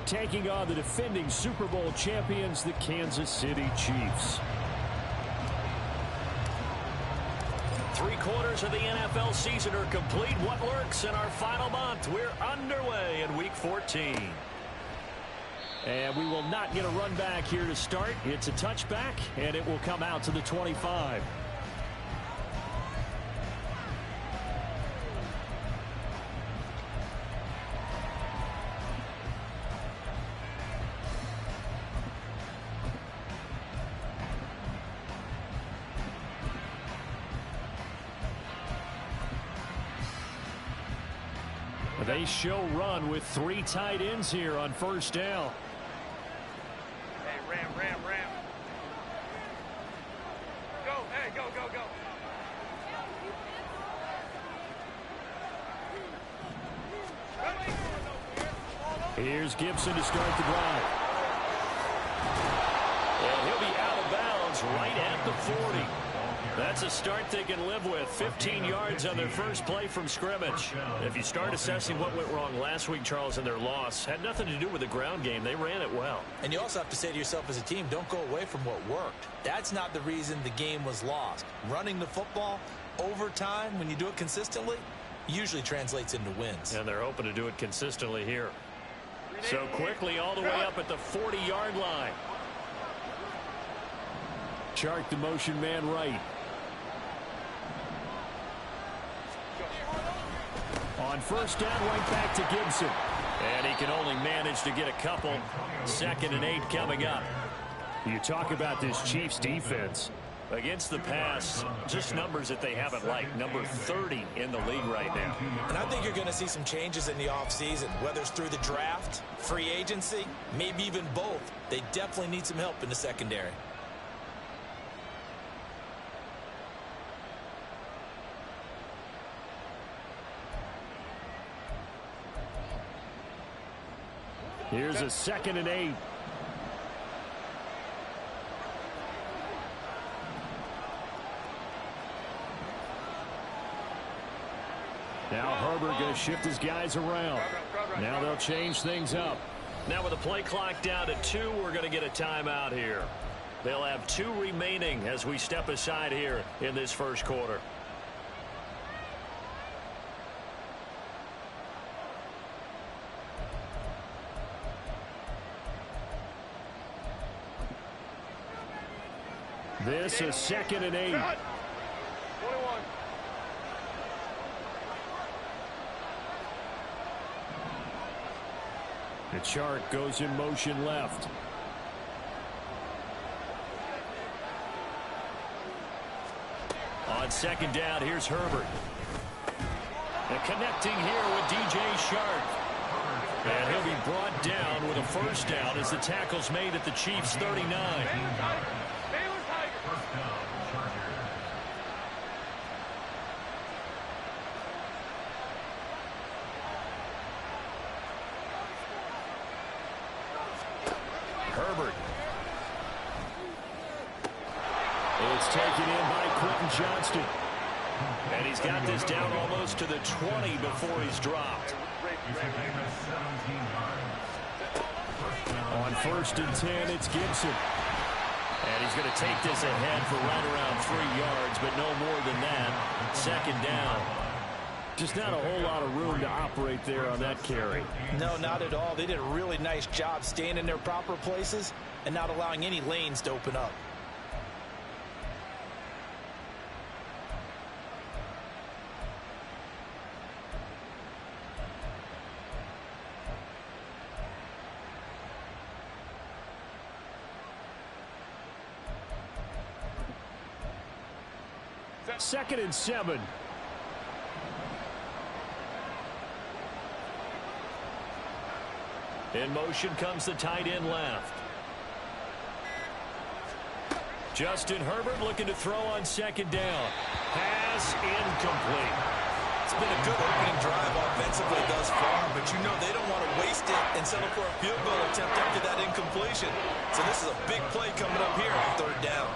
taking on the defending Super Bowl champions, the Kansas City Chiefs. 3/4 of the NFL season are complete. What lurks in our final month? We're underway in Week 14. And we will not get a run back here to start. It's a touchback, and it will come out to the 25. They show run with 3 tight ends here on first down. Hey, Ram. Go, hey, go. Here's Gibson to start the drive. And he'll be out of bounds right at the 40. That's a start they can live with. 15 yards on their first play from scrimmage. If you start assessing what went wrong last week, Charles, in their loss, had nothing to do with the ground game. They ran it well. And you also have to say to yourself as a team, don't go away from what worked. That's not the reason the game was lost. Running the football over time, when you do it consistently, usually translates into wins. And they're hoping to do it consistently here. So quickly all the way up at the 40-yard line. Chark the motion man right. On first down, right back to Gibson. And he can only manage to get a couple. 2nd and 8 coming up. You talk about this Chiefs defense. Against the pass, just numbers that they haven't liked. Number 30 in the league right now. And I think you're going to see some changes in the offseason, whether it's through the draft, free agency, maybe even both. They definitely need some help in the secondary. Here's a 2nd and 8. Now Herbert going to shift his guys around. Now they'll change things up. Now with the play clock down to 2, we're going to get a timeout here. They'll have 2 remaining as we step aside here in this first quarter. This is 2nd and 8. 21. The Chark goes in motion left. On 2nd down, here's Herbert. And connecting here with DJ Chark. And he'll be brought down with a first down as the tackle's made at the Chiefs' 39. Herbert. It's taken in by Quentin Johnston. And he's got this down almost to the 20 before he's dropped. On 1st and 10, it's Gibson. And he's going to take this ahead for right around 3 yards, but no more than that. 2nd down. Just not a whole lot of room to operate there on that carry. No, not at all. They did a really nice job staying in their proper places and not allowing any lanes to open up. Second and 7. In motion comes the tight end left. Justin Herbert looking to throw on 2nd down. Pass incomplete. It's been a good opening drive offensively thus far, but you know they don't want to waste it and settle for a field goal attempt after that incompletion. So this is a big play coming up here on 3rd down.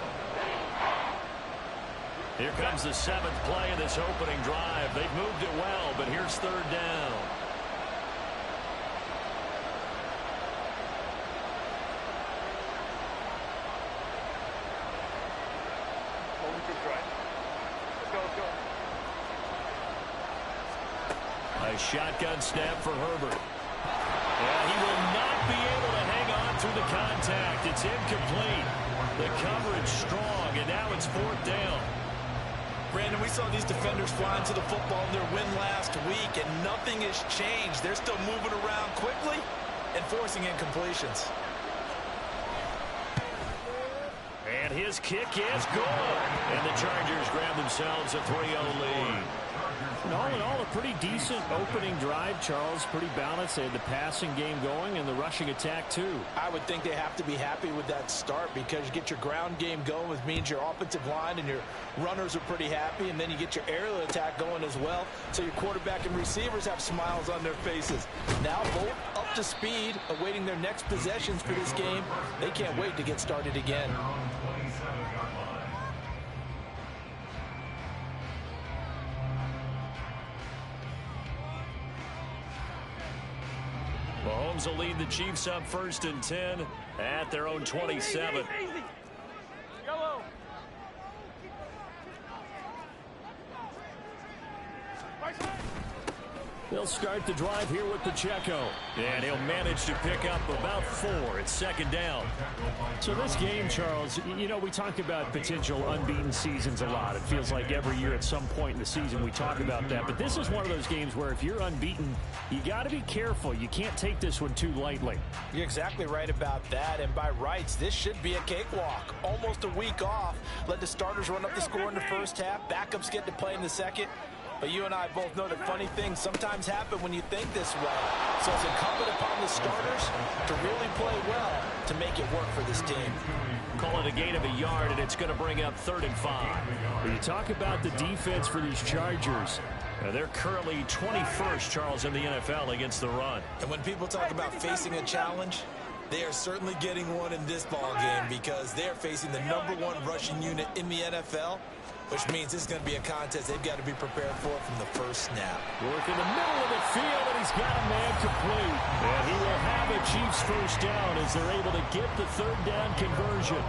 Here comes the 7th play of this opening drive. They've moved it well, but here's 3rd down. Group's right. Let's go, let's go. A shotgun snap for Herbert. Yeah, he will not be able to hang on through the contact. It's incomplete. The coverage strong, and now it's 4th down. Brandon, we saw these defenders flying to the football in their win last week, and nothing has changed. They're still moving around quickly and forcing incompletions. And his kick is good. And the Chargers grab themselves a 3-0 lead. And all in all, a pretty decent opening drive, Charles. Pretty balanced. They had the passing game going and the rushing attack, too. I would think they have to be happy with that start because you get your ground game going, which means your offensive line and your runners are pretty happy, and then you get your aerial attack going as well, so your quarterback and receivers have smiles on their faces. Now both up to speed, awaiting their next possessions for this game. They can't wait to get started again. Mahomes will lead the Chiefs up 1st and 10 at their own 27. Easy. Yellow. Right side. They'll start the drive here with Pacheco. And he'll manage to pick up about 4. It's 2nd down. So this game, Charles, you know, we talk about potential unbeaten seasons a lot. It feels like every year at some point in the season we talk about that. But this is one of those games where if you're unbeaten, you got to be careful. You can't take this one too lightly. You're exactly right about that, and by rights, this should be a cakewalk. Almost a week off. Let the starters run up the score in the first half. Backups get to play in the second. But you and I both know that funny things sometimes happen when you think this way. So it's incumbent upon the starters to really play well to make it work for this team. Call it a gain of a yard, and it's going to bring up 3rd and 5. When you talk about the defense for these Chargers, They're currently 21st, Charles, in the NFL against the run. And when people talk about facing a challenge, they are certainly getting one in this ball game because they're facing the #1 rushing unit in the NFL, which means it's going to be a contest they've got to be prepared for from the first snap. work in the middle of the field, and he's got a man complete. And he will have a Chiefs first down as they're able to get the 3rd down conversion.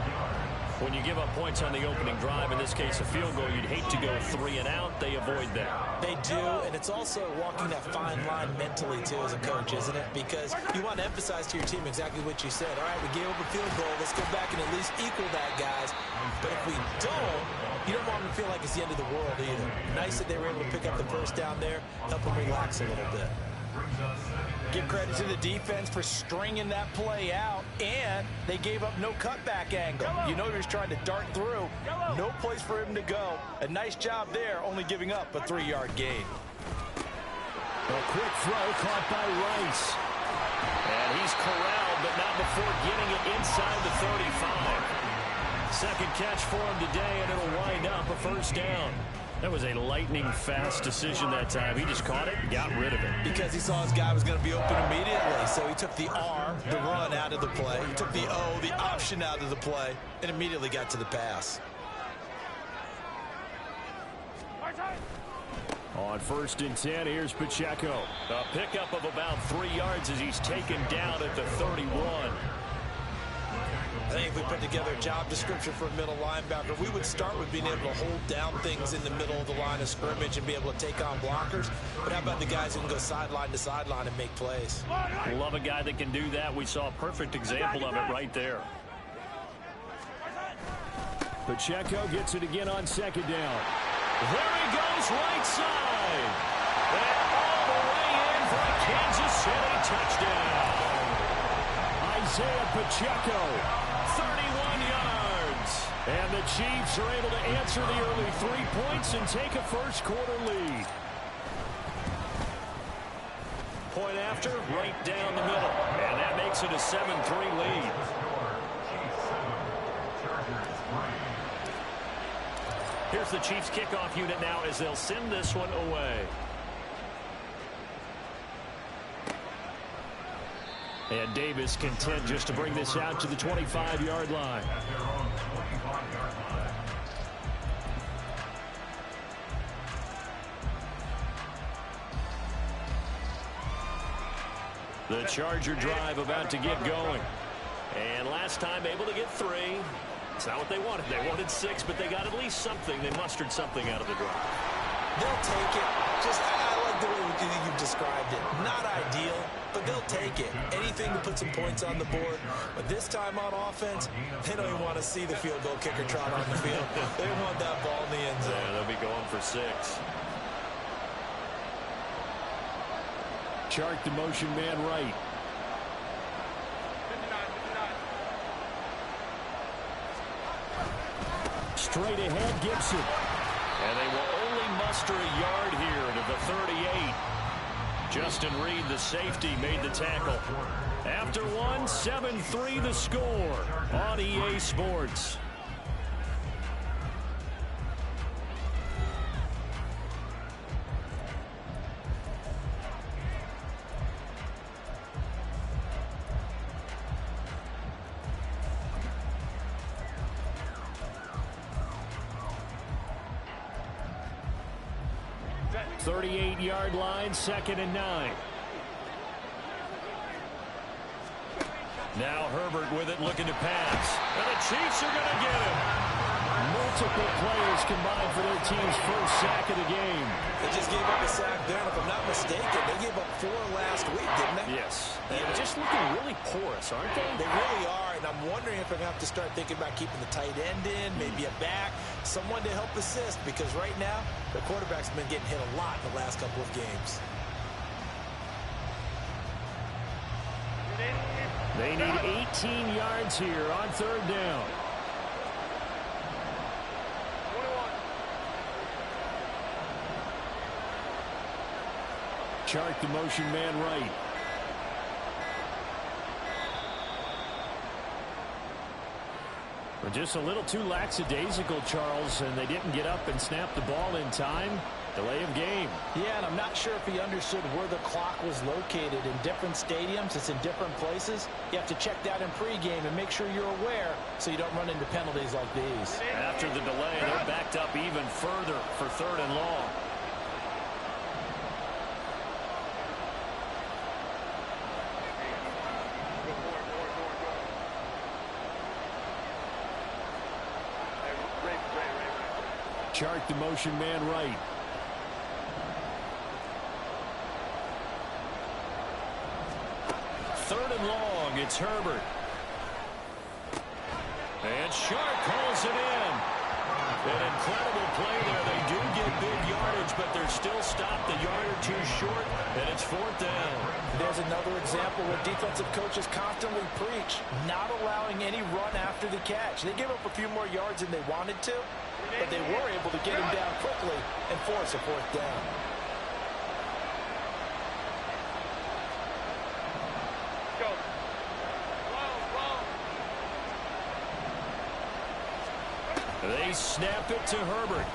When you give up points on the opening drive, in this case a field goal, you'd hate to go 3 and out. They avoid that. They do, and it's also walking that fine line mentally, too, as a coach, isn't it? Because you want to emphasize to your team exactly what you said. All right, we gave up a field goal. Let's go back and at least equal that, guys. But if we don't, you don't want them to feel like it's the end of the world either. Nice that they were able to pick up the first down there, help them relax a little bit. Give credit to the defense for stringing that play out, and they gave up no cutback angle. You know he was trying to dart through. No place for him to go. A nice job there, only giving up a 3-yard gain. A quick throw caught by Rice. And he's corralled, but not before getting it inside the 35. Second catch for him today, and it'll wind up a first down. That was a lightning-fast decision that time. He just caught it and got rid of it. Because he saw his guy was going to be open immediately, so he took the R, the run, out of the play. He took the O, the option, out of the play, and immediately got to the pass. On 1st and 10, here's Pacheco. A pickup of about 3 yards as he's taken down at the 31. I think if we put together a job description for a middle linebacker, we would start with being able to hold down things in the middle of the line of scrimmage and be able to take on blockers. But how about the guys who can go sideline to sideline and make plays? Love a guy that can do that. We saw a perfect example of it right there. Pacheco gets it again on 2nd down. There he goes, right side. And all the way in for a Kansas City touchdown. Isaiah Pacheco. 31 yards. And the Chiefs are able to answer the early 3 points and take a first-quarter lead. Point after, right down the middle. And that makes it a 7-3 lead. Here's the Chiefs kickoff unit now as they'll send this one away. And Davis content just to bring this out to the 25-yard line. The Charger drive about to get going. And last time able to get 3. It's not what they wanted. They wanted 6, but they got at least something. They mustered something out of the drive. They'll take it. I like the way you've described it. Not ideal, but they'll take it. Anything to put some points on the board. But this time on offense, they don't even want to see the field goal kicker trot on the field. They want that ball in the end zone. Yeah, they'll be going for 6. Chark the motion man right. 59. Straight ahead, Gibson. And they will only muster a yard here to the 38. Justin Reed, the safety, made the tackle. After one, 7-3 the score on EA Sports. Set. 38-yard line, 2nd and 9. Now Herbert with it, looking to pass. And the Chiefs are going to get him. Multiple players combined for their team's first sack of the game. They just gave up a sack there, and if I'm not mistaken, they gave up 4 last week, didn't they? Yes. Yeah, just looking really porous, aren't they? They really are, and I'm wondering if they're going to have to start thinking about keeping the tight end in, maybe a back, someone to help assist, because right now, the quarterback's been getting hit a lot in the last couple of games. They need 18 yards here on 3rd down. 21. Chark the motion man right. But just a little too lackadaisical, Charles, and they didn't get up and snap the ball in time. Delay of game. Yeah, and I'm not sure if he understood where the clock was located. In different stadiums, it's in different places. You have to check that in pregame and make sure you're aware so you don't run into penalties like these. After the delay, they're backed up even further for 3rd and long. Chark the motion man right. Third and long, it's Herbert. And Sharp calls it in. An incredible play there. They do get big yardage, but they're still stopped a yard or 2 short, and it's 4th down. There's another example where defensive coaches constantly preach, not allowing any run after the catch. They gave up a few more yards than they wanted to, but they were able to get him down quickly and force a 4th down. Go. Whoa. They snap it to Herbert.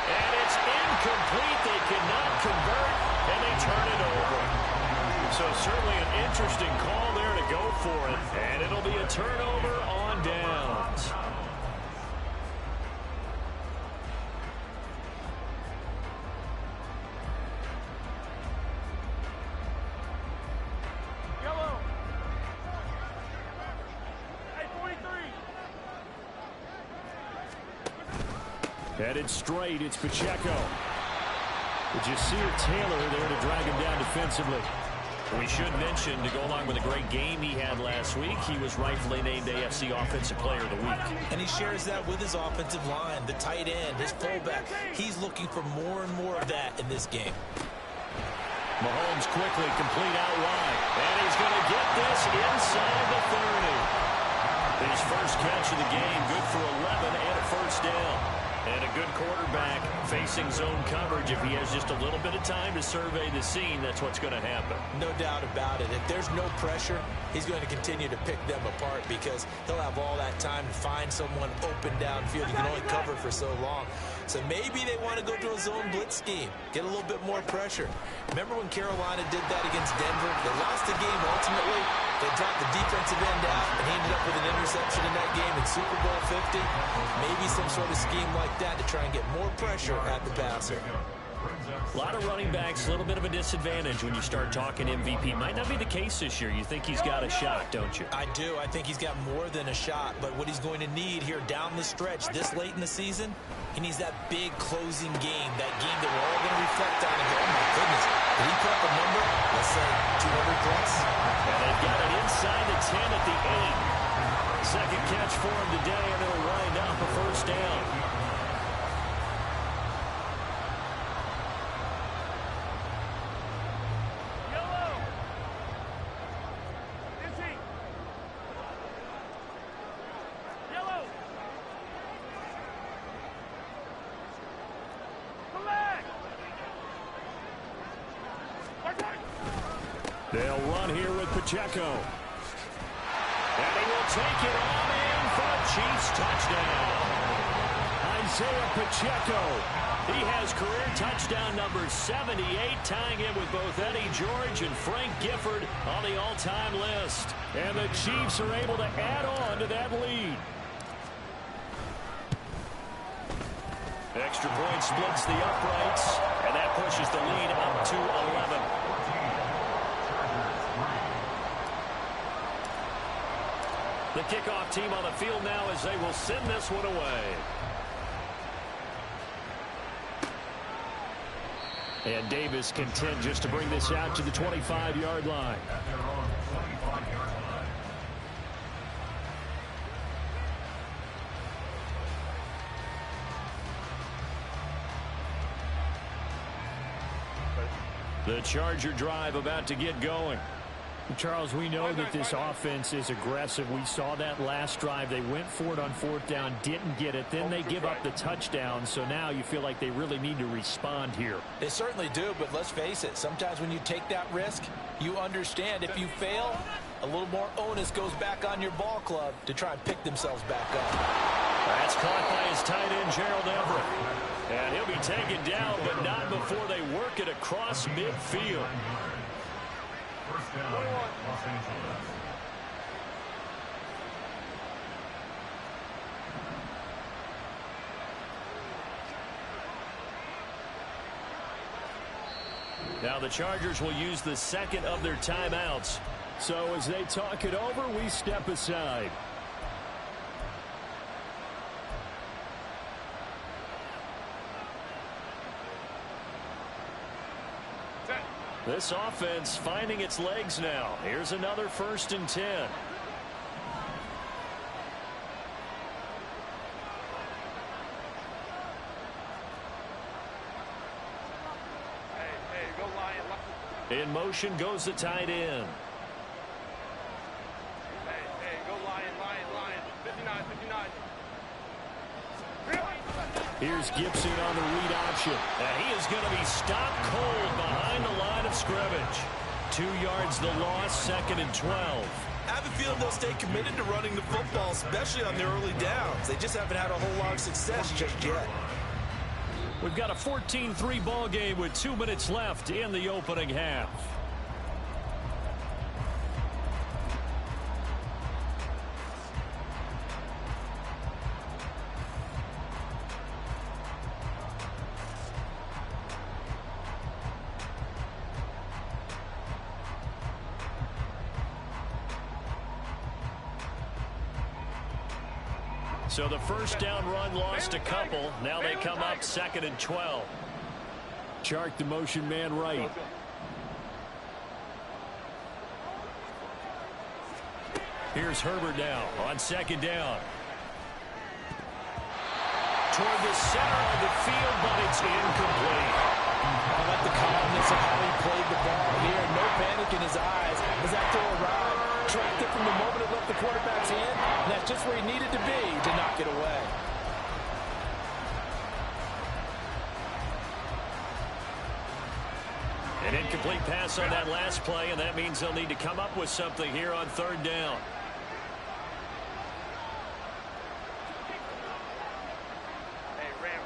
And it's incomplete. They cannot convert, and they turn it over. So certainly an interesting call there to go for it. And it'll be a turnover on downs. Yellow. Hey, 43. Headed straight, it's Pacheco. But Jasir Taylor there to drag him down defensively. We should mention, to go along with a great game he had last week, he was rightfully named AFC Offensive Player of the Week. And he shares that with his offensive line, the tight end, his fullback. He's looking for more and more of that in this game. Mahomes quickly complete out wide. And he's going to get this inside the 30. His first catch of the game, good for 11 and a 1st down. And a good quarterback facing zone coverage. If he has just a little bit of time to survey the scene, that's what's going to happen. No doubt about it. If there's no pressure, he's going to continue to pick them apart because he'll have all that time to find someone open downfield. You can only cover for so long. So maybe they want to go to a zone blitz scheme, get a little bit more pressure. Remember when Carolina did that against Denver? They lost the game ultimately. They dropped the defensive end out, and he ended up with an interception in that game in Super Bowl 50. Maybe some sort of scheme like that to try and get more pressure at the passer. A lot of running backs, a little bit of a disadvantage when you start talking MVP. Might not be the case this year. You think he's got a shot, don't you? I do. I think he's got more than a shot. But what he's going to need here down the stretch this late in the season, he needs that big closing game, that game that we're all going to reflect on and go, oh, my goodness, did he put up a number, let's say, 200 plus? And they've got it inside the 10 at the 8. Second catch for him today, and it'll wind up a first down. They'll run here with Pacheco. And he will take it on in for a Chiefs touchdown. Isaiah Pacheco. He has career touchdown number 78, tying him with both Eddie George and Frank Gifford on the all-time list. And the Chiefs are able to add on to that lead. Extra point splits the uprights, and that pushes the lead up to 11. The kickoff team on the field now as they will send this one away. And Davis content just to bring this out to the 25-yard line. The Charger drive about to get going. Charles, we know that this offense is aggressive. We saw that last drive. They went for it on fourth down, didn't get it. Then they give up the touchdown. So now you feel like they really need to respond here. They certainly do, but let's face it. Sometimes when you take that risk, you understand if you fail, a little more onus goes back on your ball club to try and pick themselves back up. That's caught by his tight end, Gerald Everett. And he'll be taken down, but not before they work it across midfield. Now the Chargers will use the second of their timeouts. So as they talk it over, we step aside. This offense finding its legs now. Here's another 1st and 10. Hey, go Lion. In motion goes the tight end. Hey, go Lion. 59. Here's Gibson on the read option. And he is going to be stopped cold behind the line of scrimmage. 2 yards the loss, 2nd and 12. I have a feeling they'll stay committed to running the football, especially on their early downs. They just haven't had a whole lot of success just yet. We've got a 14-3 ball game with 2 minutes left in the opening half. So the first down run lost a couple. Now they come up 2nd and 12. Chark the motion man right. Here's Herbert now on 2nd down. Toward the center of the field, but it's incomplete. I like the calmness of how he played the ball here. No panic in his eyes as that throw arrived. Tracked it from the moment it left the quarterback's hand, and that's just where he needed to be to knock it away. An incomplete pass on that last play, and that means they'll need to come up with something here on 3rd down. Hey, ram.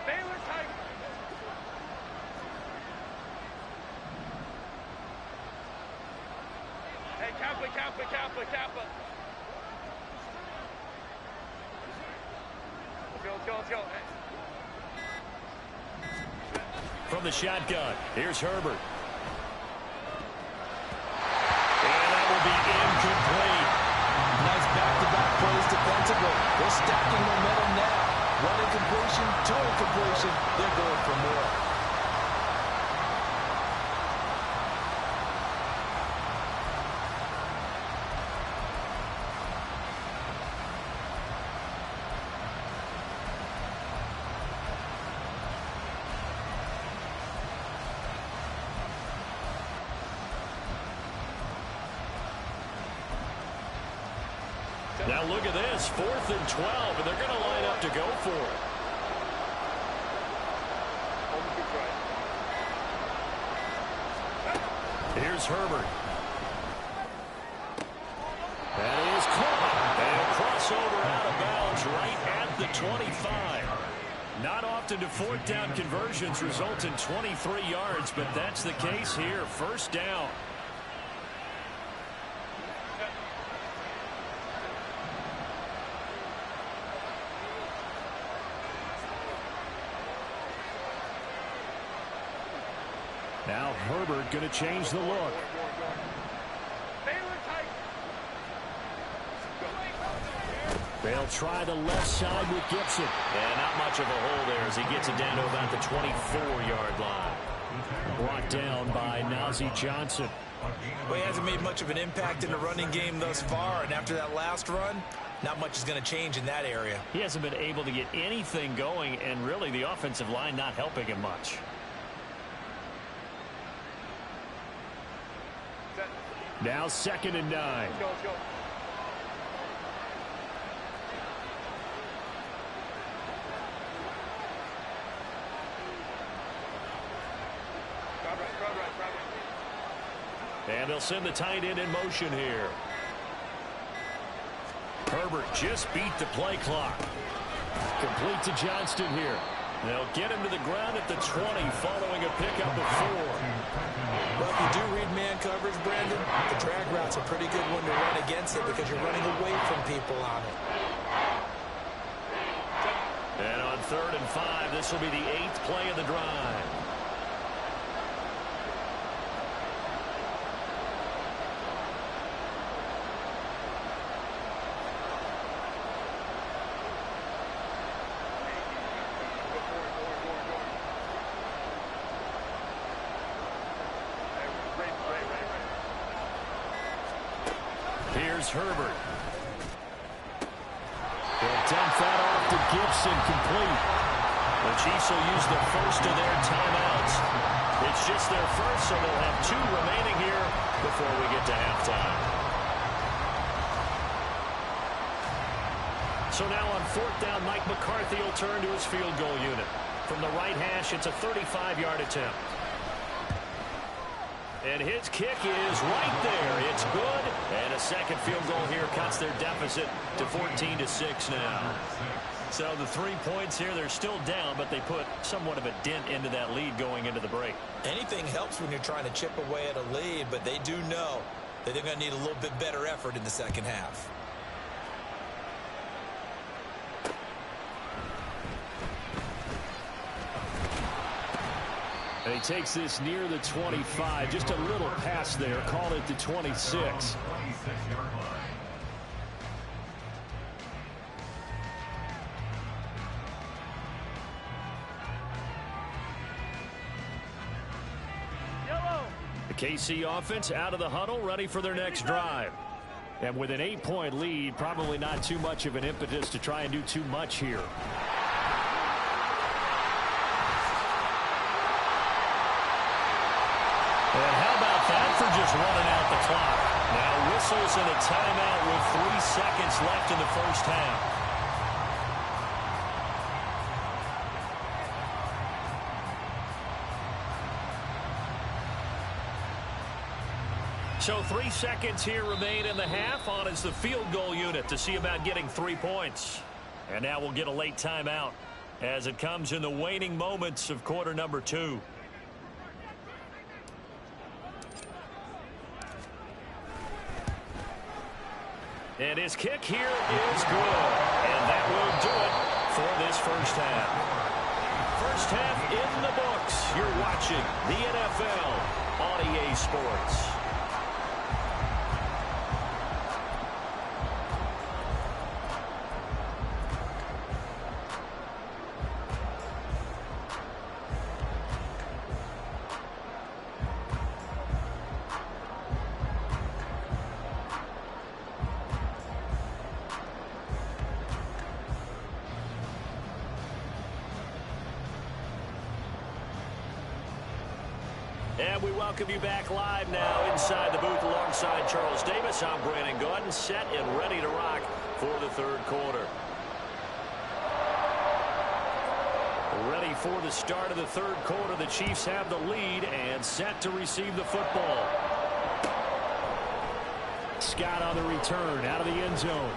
Baylor tight. Hey, Kappa. Let's go. Hey. From the shotgun, here's Herbert. And that will be incomplete. Nice back-to-back plays defensively. They're stacking momentum now. One incompletion, two incompletion. They're going for more. Now look at this, 4th and 12, and they're going to line up to go for it. Here's Herbert. That is caught. And a crossover out of bounds right at the 25. Not often do 4th down conversions result in 23 yards, but that's the case here. 1st down. Now Herbert going to change the look. They'll try the left side with Gibson. And not much of a hole there as he gets it down to about the 24-yard line. Brought down by Nazeeh Johnson. Well, he hasn't made much of an impact in the running game thus far, and after that last run, not much is going to change in that area. He hasn't been able to get anything going, and really the offensive line not helping him much. Now 2nd and 9. Let's go. And they'll send the tight end in motion here. Herbert just beat the play clock. Complete to Johnston here. They'll get him to the ground at the 20 following a pickup of 4. Well, if you do read man coverage, Brandon, the drag route's a pretty good one to run against it because you're running away from people on it. And on 3rd and 5, this will be the 8th play of the drive. Here's Herbert. They'll dump that off to Gibson, complete. The Chiefs will use the first of their timeouts. It's just their first, so they'll have 2 remaining here before we get to halftime. So now on 4th down, Mike McCarthy will turn to his field goal unit. From the right hash, it's a 35-yard attempt. And his kick is right there. It's good. And a second field goal here cuts their deficit to 14-6 now. So the 3 points here, they're still down, but they put somewhat of a dent into that lead going into the break. Anything helps when you're trying to chip away at a lead, but they do know that they're going to need a little bit better effort in the second half. And he takes this near the 25. Just a little pass there. Call it the 26. The KC offense out of the huddle, ready for their next drive. And with an 8-point lead, probably not too much of an impetus to try and do too much here. And how about that for just running out the clock? Now whistles and a timeout with 3 seconds left in the first half. So 3 seconds here remain in the half. On is the field goal unit to see about getting 3 points. And now we'll get a late timeout as it comes in the waning moments of quarter number 2. And his kick here is good. And that will do it for this first half. First half in the books. You're watching the NFL on EA Sports. And we welcome you back live now inside the booth alongside Charles Davis. I'm Brandon Gaudin, set and ready to rock for the third quarter. Ready for the start of the third quarter. The Chiefs have the lead and set to receive the football. Scott on the return out of the end zone.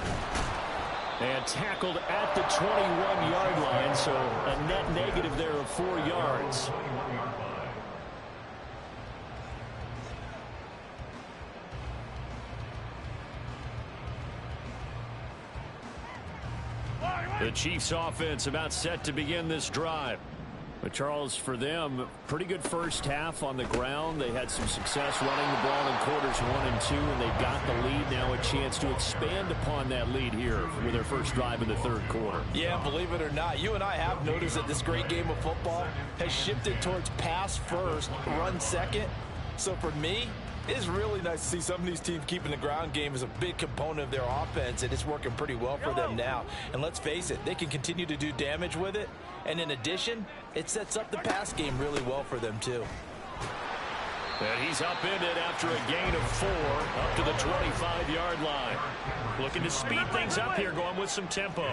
And tackled at the 21-yard line, so a net negative there of 4 yards. The Chiefs offense about set to begin this drive. But Charles, for them, pretty good first half on the ground. They had some success running the ball in quarters 1 and 2, and they've got the lead. Now a chance to expand upon that lead here with their first drive in the third quarter. Yeah, believe it or not, you and I have noticed that this great game of football has shifted towards pass first, run second. So for me, it's really nice to see some of these teams keeping the ground game as a big component of their offense, and it's working pretty well for them now. And let's face it, they can continue to do damage with it. And in addition, it sets up the pass game really well for them, too. And he's upended after a gain of 4 up to the 25-yard line. Looking to speed things up here, going with some tempo.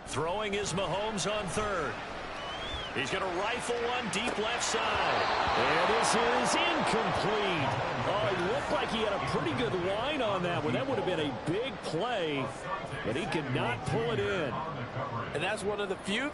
Throwing is Mahomes on third. He's going to rifle one deep left side. And this is incomplete. Oh, it looked like he had a pretty good line on that one. That would have been a big play, but he could not pull it in. And that's one of the few.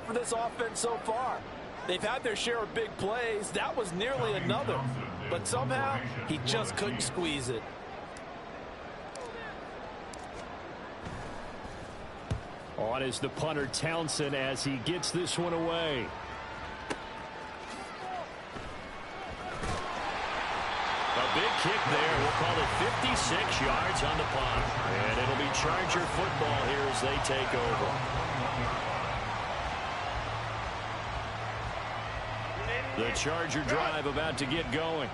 for this offense so far. They've had their share of big plays. That was nearly another. But somehow, he just couldn't squeeze it. On is the punter Townsend as he gets this one away. A big kick there. We'll call it 56 yards on the punt. And it'll be Charger football here as they take over. The Charger drive about to get going.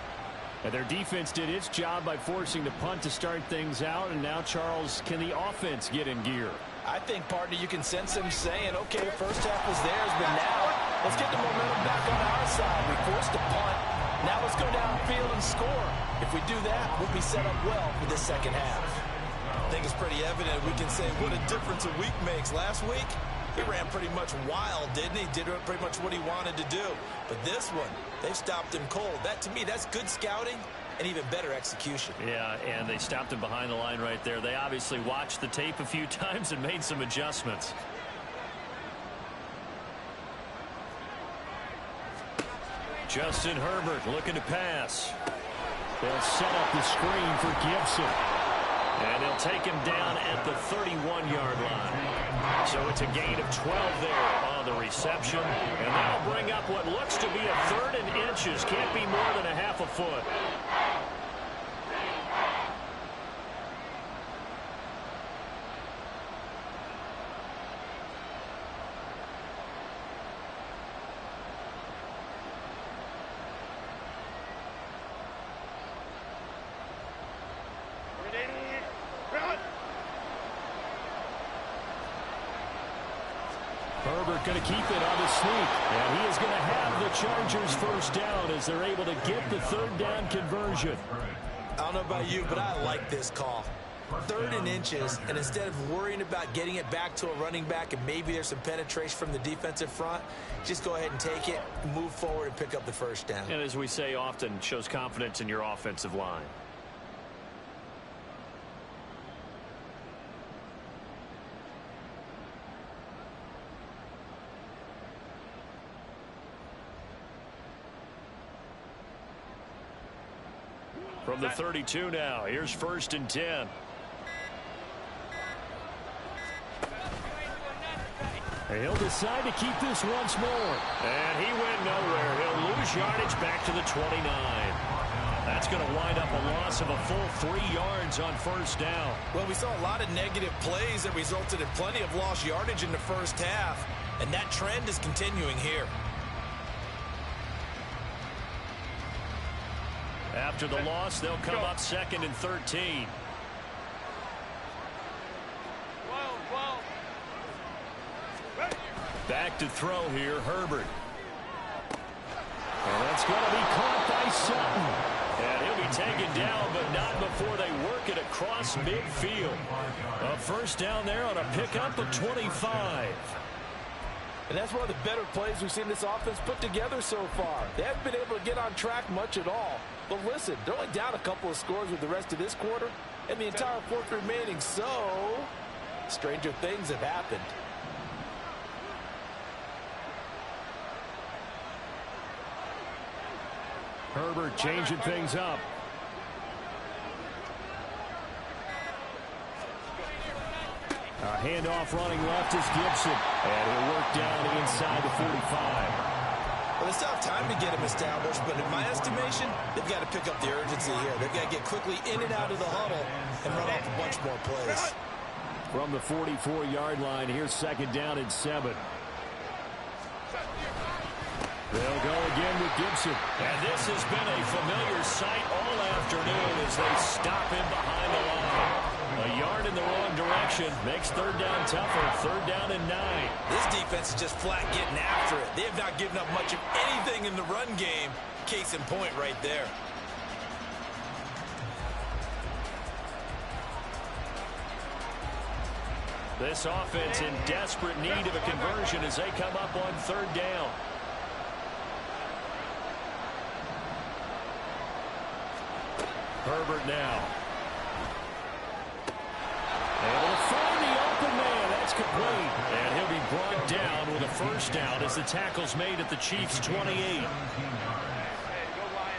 And their defense did its job by forcing the punt to start things out. And now, Charles, can the offense get in gear? I think, partner, you can sense him saying, okay, first half was theirs, but now let's get the momentum back on our side. We forced a punt. Now let's go downfield and score. If we do that, we'll be set up well for this second half. I think it's pretty evident. We can say what a difference a week makes. Last week, he ran pretty much wild, didn't he? Did pretty much what he wanted to do. But this one, they stopped him cold. That, to me, that's good scouting and even better execution. Yeah, and they stopped him behind the line right there. They obviously watched the tape a few times and made some adjustments. Justin Herbert looking to pass. They'll set up the screen for Gibson. And they'll take him down at the 31-yard line. So it's a gain of 12 there on the reception. And that'll bring up what looks to be a 3rd and inches. Can't be more than a half a foot. Herbert going to keep it on the sneak. And he is going to have the Chargers first down as they're able to get the 3rd down conversion. I don't know about you, but I like this call. 3rd and inches, and instead of worrying about getting it back to a running back and maybe there's some penetration from the defensive front, just go ahead and take it, move forward, and pick up the first down. And as we say often, shows confidence in your offensive line. From the 32 now, here's 1st and 10. He'll decide to keep this once more. And he went nowhere. He'll lose yardage back to the 29. That's going to wind up a loss of a full 3 yards on 1st down. Well, we saw a lot of negative plays that resulted in plenty of lost yardage in the first half, and that trend is continuing here. After the loss, they'll come up 2nd and 13. Back to throw here, Herbert. And that's going to be caught by Sutton. And he'll be taken down, but not before they work it across midfield. A 1st down there on a pickup of 25. And that's one of the better plays we've seen this offense put together so far. They haven't been able to get on track much at all. But listen, they're only down a couple of scores with the rest of this quarter, and the entire 4th remaining, so stranger things have happened. Herbert changing things up. A handoff running left is Gibson. And he'll work down inside the 45. Well, they still have time to get him established, but in my estimation, they've got to pick up the urgency here. They've got to get quickly in and out of the huddle and run off a bunch more plays. From the 44-yard line, here's 2nd down and 7. They'll go again with Gibson. And this has been a familiar sight all afternoon as they stop him behind the line. A yard in the wrong direction makes 3rd down tougher. 3rd down and 9. This defense is just flat getting after it. They have not given up much of anything in the run game. Case in point right there. This offense in desperate need of a conversion as they come up on 3rd down. Herbert now. Able to find the open man. That's complete. And he'll be brought down with a first down as the tackle's made at the Chiefs' 28. Hey, go Lion.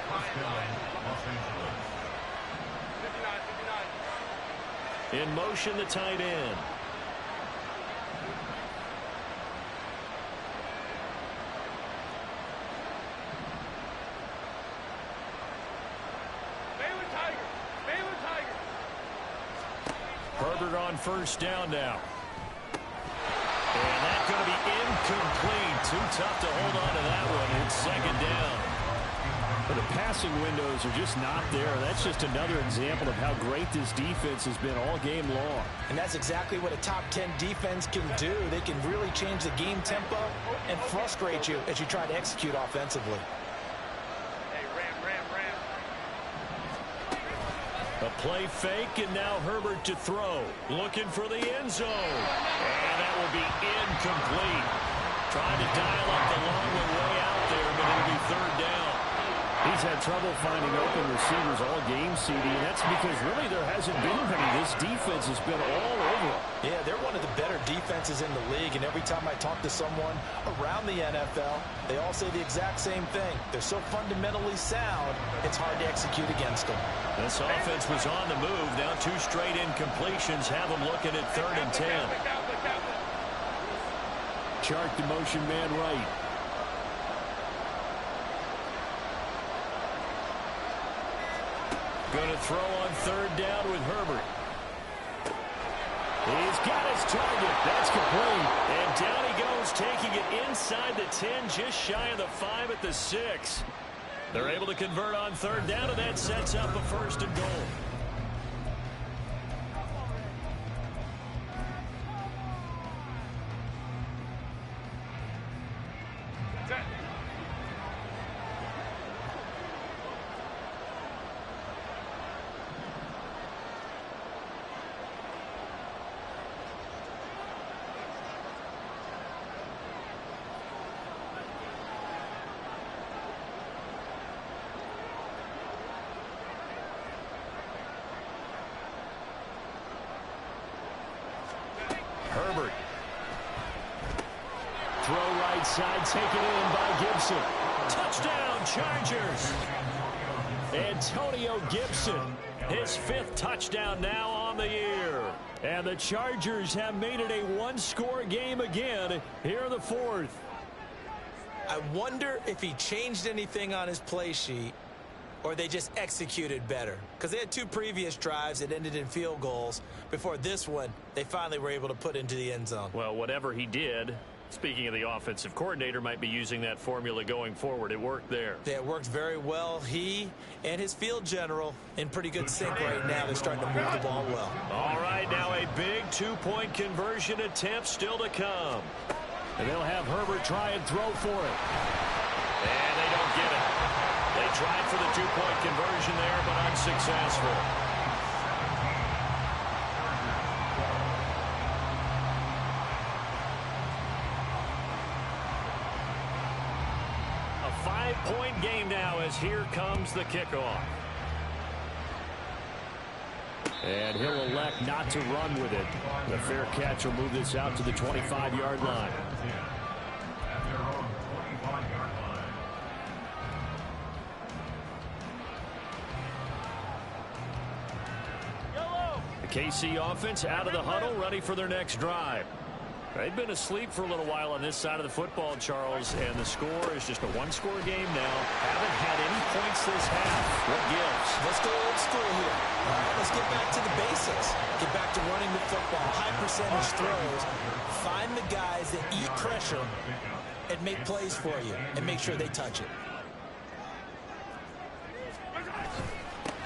59. In motion, the tight end. Baylor Tiger. Herbert on first down now. And that's going to be incomplete. Too tough to hold on to that one. It's second down. But the passing windows are just not there. That's just another example of how great this defense has been all game long. And that's exactly what a top 10 defense can do. They can really change the game tempo and frustrate you as you try to execute offensively. Hey, ram. A play fake, and now Herbert to throw. Looking for the end zone. And that will be incomplete. Trying to dial up the long way out there, but it'll be third down. He's had trouble finding open receivers all game, CD, and that's because really there hasn't been many. This defense has been all over them. Yeah, they're one of the better defenses in the league, and every time I talk to someone around the NFL, they all say the exact same thing. They're so fundamentally sound, it's hard to execute against them. This offense was on the move. Now 2 straight incompletions have them looking at 3rd and 10. Chark the motion man right. Going to throw on 3rd down with Herbert. He's got his target. That's complete. And down he goes, taking it inside the 10, just shy of the 5 at the 6. They're able to convert on 3rd down, and that sets up a 1st and goal. Herbert. Throw right side, taken in by Gibson. Touchdown, Chargers. Antonio Gibson, his 5th touchdown now on the year. And the Chargers have made it a 1-score game again here in the 4th. I wonder if he changed anything on his play sheet or they just executed better. Because they had 2 previous drives that ended in field goals. Before this one, they finally were able to put into the end zone. Well, whatever he did, speaking of the offensive coordinator, might be using that formula going forward. It worked there. Yeah, it worked very well. He and his field general in pretty good sync right now. They're starting to move the ball well. All right, now a big 2-point conversion attempt still to come. And they'll have Herbert try and throw for it. And they don't get it. They tried for the 2-point conversion there, but unsuccessful. A 5-point game now as here comes the kickoff. And he'll elect not to run with it. The fair catch will move this out to the 25-yard line. The KC offense out of the huddle, ready for their next drive. They've been asleep for a little while on this side of the football, Charles, and the score is just a 1-score game now. Haven't had any points this half. What gives? Let's go old school here. All right, let's get back to the basics. Get back to running the football, high percentage throws. Find the guys that eat pressure and make plays for you and make sure they touch it.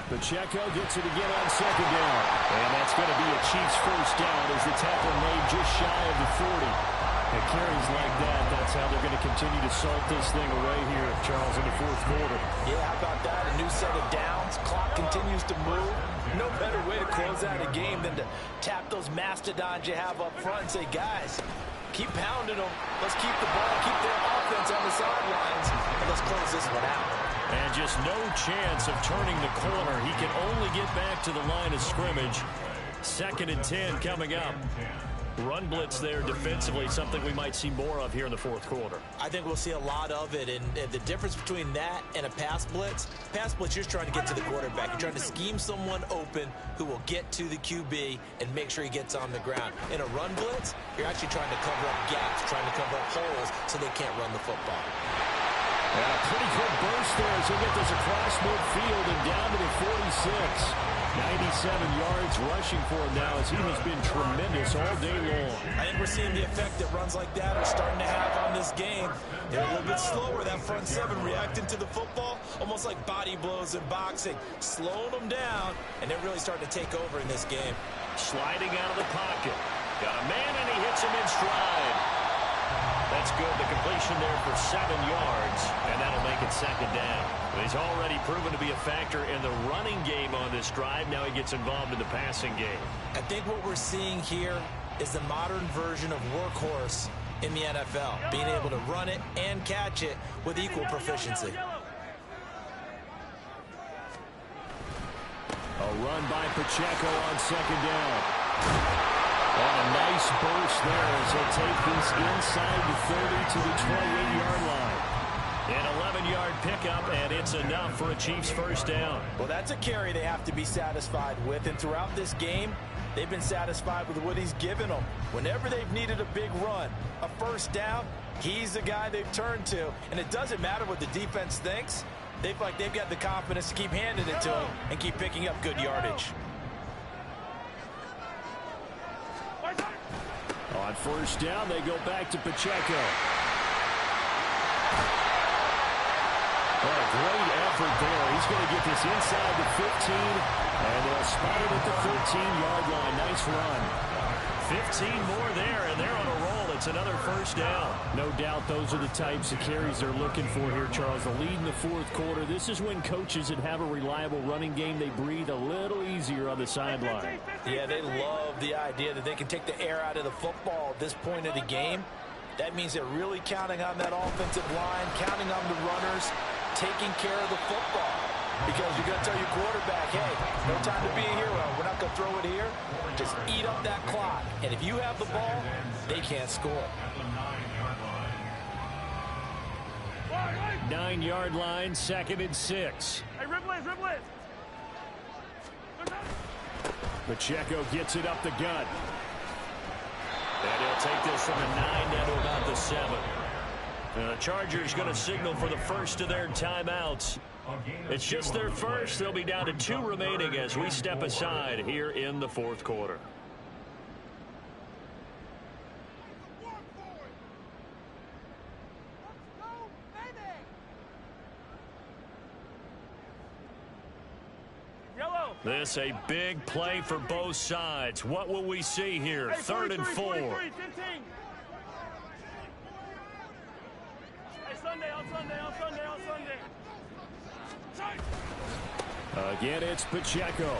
Pacheco gets it again on 2nd down. And that's going to be a Chiefs first down as the tackle made just shy of the 40. At carries like that, that's how they're going to continue to salt this thing away here, Charles, in the 4th quarter. Yeah, how about that? A new set of downs. Clock continues to move. No better way to close out a game than to tap those mastodons you have up front and say, guys, keep pounding them. Let's keep the ball, keep their offense on the sidelines, and let's close this one out. And just no chance of turning the corner. He can only get back to the line of scrimmage. 2nd and 10 coming up. Run blitz there defensively, something we might see more of here in the fourth quarter. I think we'll see a lot of it, and the difference between that and a pass blitz, you're trying to get to the quarterback. You're trying to scheme someone open who will get to the QB and make sure he gets on the ground. In a run blitz, you're actually trying to cover up gaps, trying to cover up holes so they can't run the football. And a pretty quick burst there as he'll get this across midfield and down to the 46. 97 yards rushing for him now as he has been tremendous all day long. I think we're seeing the effect that runs like that are starting to have on this game. They're a little bit slower, that front seven, reacting to the football, almost like body blows in boxing, slowing them down, and they're really starting to take over in this game. Sliding out of the pocket. Got a man, and he hits him in stride. That's good. The completion there for 7 yards, and that'll make it second down. He's already proven to be a factor in the running game on this drive. Now he gets involved in the passing game. I think what we're seeing here is the modern version of workhorse in the NFL, being able to run it and catch it with equal proficiency. A run by Pacheco on second down. And a nice burst there as he'll take this inside the 30 to the 28-yard line. An 11-yard pickup, and it's enough for a Chiefs first down. Well, that's a carry they have to be satisfied with, and throughout this game, they've been satisfied with what he's given them. Whenever they've needed a big run, a first down, he's the guy they've turned to. And it doesn't matter what the defense thinks. They feel like they've got the confidence to keep handing it to him and keep picking up good yardage. On first down, they go back to Pacheco. Oh, great effort there. He's going to get this inside the 15, and they'll spot it at the 13-yard line. Nice run. 15 more there, and they're on a roll. It's another first down. No doubt those are the types of carries they're looking for here, Charles. The lead in the fourth quarter. This is when coaches that have a reliable running game, they breathe a little easier on the sideline. Yeah, they love the idea that they can take the air out of the football at this point of the game. That means they're really counting on that offensive line, counting on the runners, taking care of the football. Because you're going to tell your quarterback, hey, no time to be a hero. We're not going to throw it here. Just eat up that clock. And if you have the ball, they can't score. 9-yard line, 2nd and 6. Hey, Ripley. Pacheco gets it up the gut. And he'll take this from the 9 down to about the 7. The Chargers going to signal for the first of their timeouts. It's just their first. They'll be down to 2 remaining as we step aside here in the fourth quarter. This a big play for both sides. What will we see here? 3rd and 4. 15. Hey, Sunday. Again, it's Pacheco.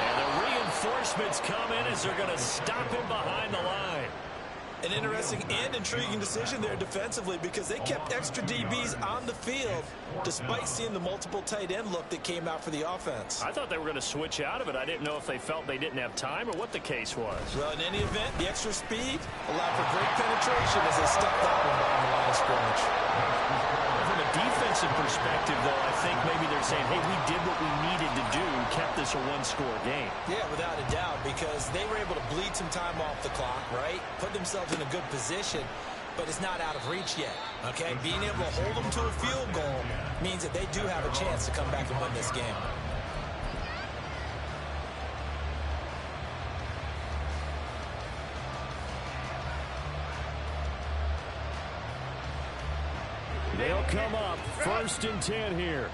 And the reinforcements come in as they're going to stop him behind the line. An interesting and intriguing decision there defensively because they kept extra DBs on the field despite seeing the multiple tight end look that came out for the offense. I thought they were going to switch out of it. I didn't know if they felt they didn't have time or what the case was. Well, in any event, the extra speed allowed for great penetration as they stuck that one behind the line of scrimmage. From a defensive perspective, though, I think maybe they're saying, hey, we did what we needed to do, kept this a one-score game. Yeah, without a doubt, because they were able to bleed some time off the clock, right? Put themselves in a good position, but it's not out of reach yet, okay? Being able to hold them to a field goal means that they do have a chance to come back and win this game. They'll come up 1st and 10 here.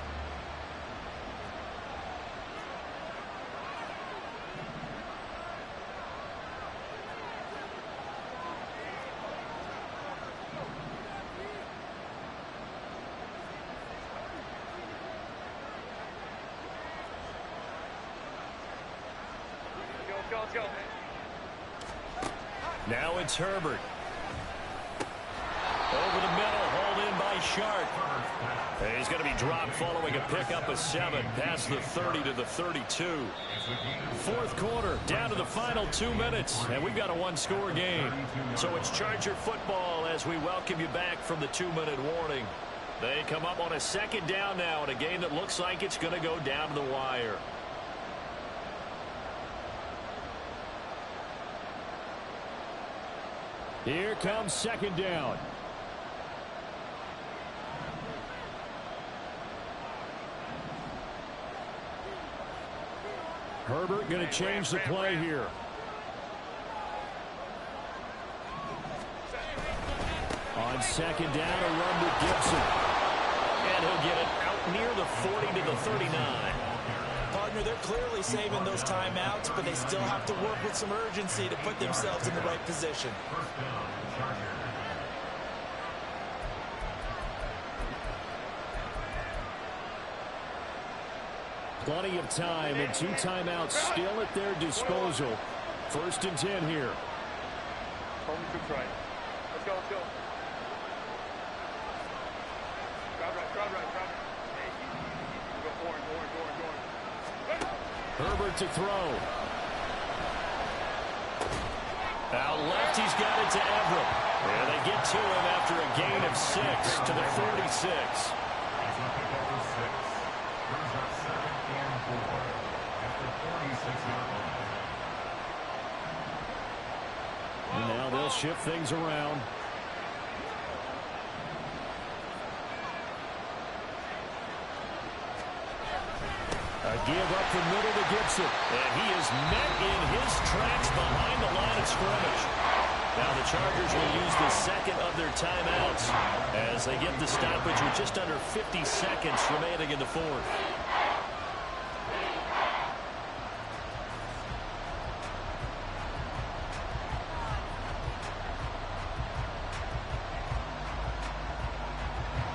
Let's go. Now it's Herbert. Over the middle, hauled in by Sharp. He's going to be dropped following a pickup of 7 past the 30 to the 32. Fourth quarter, down to the final 2 minutes, and we've got a one-score game. So it's Charger football as we welcome you back from the 2-minute warning. They come up on a second down now in a game that looks like it's going to go down to the wire. Here comes second down. Herbert going to change the play here. On second down, a run to Gibson. And he'll get it out near the 40 to the 39. Partner, they're clearly saving those timeouts, but they still have to work with some urgency to put themselves in the right position. Plenty of time and 2 timeouts still at their disposal. 1st and 10 here. Home to try. Let's go, let's go. Crowd right, crowd right, crowd right. Hey, easy. Go orange. Herbert to throw. Out left, he's got it to Everett. And they get to him after a gain of 6 to the 46. And now they'll shift things around. A give up the middle to Gibson. And he is met in his tracks behind the line of scrimmage. Now the Chargers will use the second of their timeouts as they get the stoppage with just under 50 seconds remaining in the fourth.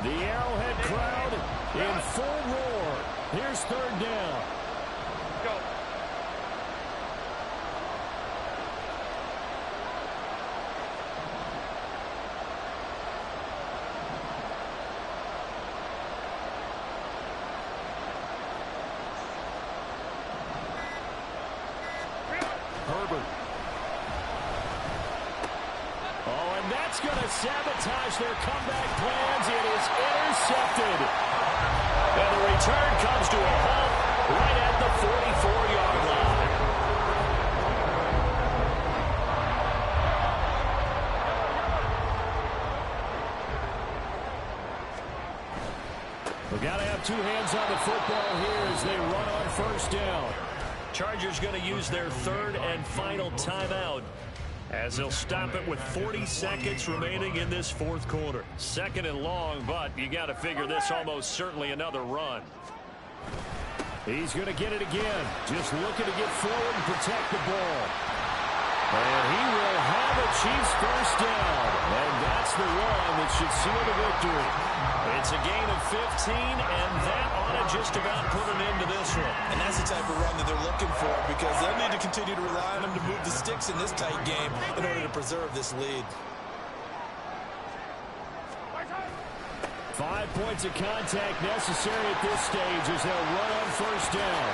The Arrowhead crowd in full roar. Here's third down. Go. Herbert. Oh, and that's going to sabotage their comeback plans. It is intercepted. And the return comes to a halt right at the 44-yard line. We've got to have 2 hands on the football here as they run on first down. Chargers going to use their third and final timeout as they'll stop it with 40 seconds remaining in this fourth quarter. Second and long, but you got to figure this almost certainly another run. He's going to get it again. Just looking to get forward and protect the ball. And he will have a Chiefs first down. And that's the run that should seal the victory. It's a gain of 15, and that ought to just about put an end to this one. And that's the type of run that they're looking for because they'll need to continue to rely on them to move the sticks in this tight game in order to preserve this lead. 5 points of contact necessary at this stage as they'll run on first down.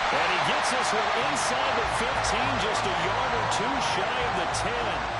And he gets this one inside the 15, just a yard or 2 shy of the 10.